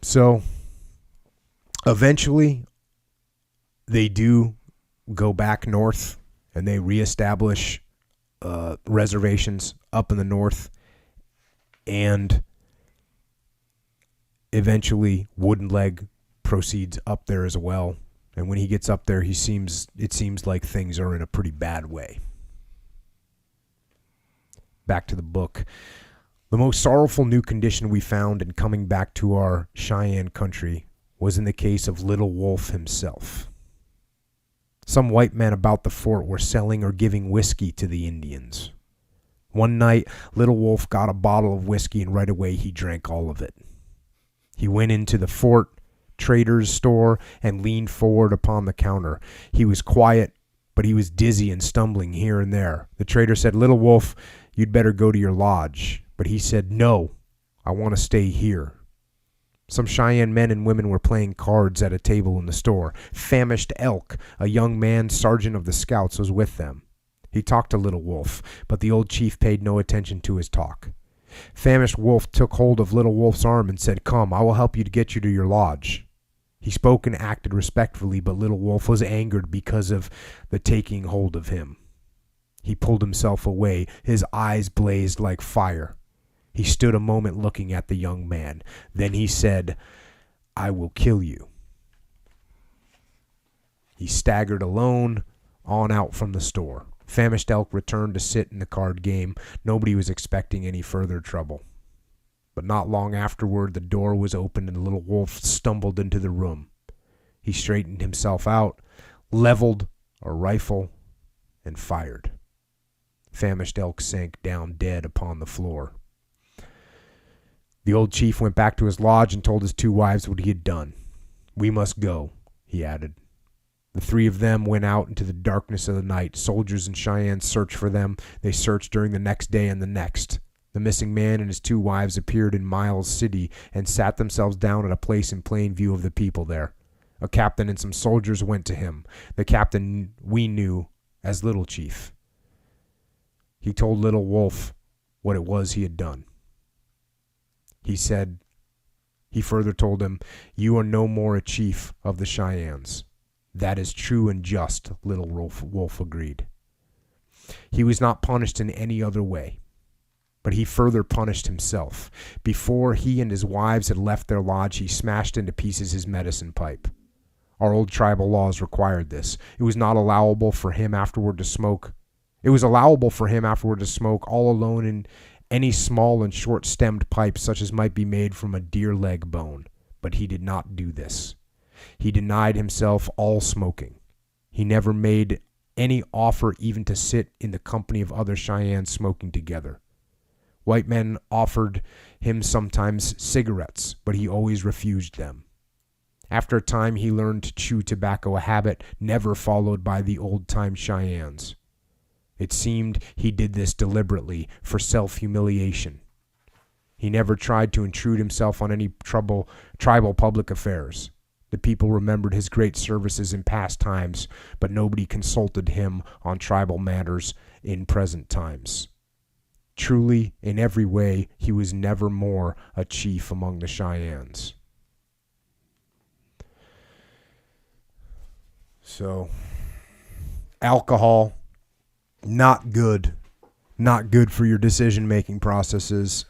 So eventually they do go back north and they reestablish reservations up in the north, and eventually Wooden Leg proceeds up there as well. And when he gets up there, it seems like things are in a pretty bad way. Back to the book. The most sorrowful new condition we found in coming back to our Cheyenne country was in the case of Little Wolf himself. Some white men about the fort were selling or giving whiskey to the Indians. One night, Little Wolf got a bottle of whiskey, and right away he drank all of it. He went into the fort trader's store and leaned forward upon the counter. He was quiet, but he was dizzy and stumbling here and there. The trader said, "Little Wolf, you'd better go to your lodge." But he said, "No, I want to stay here." Some Cheyenne men and women were playing cards at a table in the store. Famished Elk, a young man sergeant of the scouts, was with them. He talked to Little Wolf, but the old chief paid no attention to his talk. Famished Wolf took hold of Little Wolf's arm and said, "Come, I will help you to get you to your lodge." He spoke and acted respectfully, but Little Wolf was angered because of the taking hold of him. He pulled himself away. His eyes blazed like fire. He stood a moment looking at the young man. Then he said, "I will kill you." He staggered alone on out from the store. Famished Elk returned to sit in the card game. Nobody was expecting any further trouble. But not long afterward, the door was opened and Little Wolf stumbled into the room. He straightened himself out, leveled a rifle, and fired. Famished Elk sank down dead upon the floor. The old chief went back to his lodge and told his two wives what he had done. "We must go," he added. The three of them went out into the darkness of the night. Soldiers and Cheyennes searched for them. They searched during the next day and the next. The missing man and his two wives appeared in Miles City and sat themselves down at a place in plain view of the people there. A captain and some soldiers went to him. The captain we knew as Little Chief. He told Little Wolf what it was he had done. He further told him, "You are no more a chief of the Cheyennes." "That is true and just," Little Wolf agreed. He was not punished in any other way, but he further punished himself. Before he and his wives had left their lodge, he smashed into pieces his medicine pipe. Our old tribal laws required this. It was allowable for him afterward to smoke all alone in any small and short-stemmed pipe such as might be made from a deer leg bone. But he did not do this. He denied himself all smoking. He never made any offer even to sit in the company of other Cheyennes smoking together. White men offered him sometimes cigarettes, but he always refused them. After a time, he learned to chew tobacco, a habit never followed by the old-time Cheyennes. It seemed he did this deliberately for self-humiliation. He never tried to intrude himself on any tribal public affairs. The people remembered his great services in past times, but nobody consulted him on tribal matters in present times. Truly, in every way, he was never more a chief among the Cheyennes. So, alcohol, not good for your decision-making processes.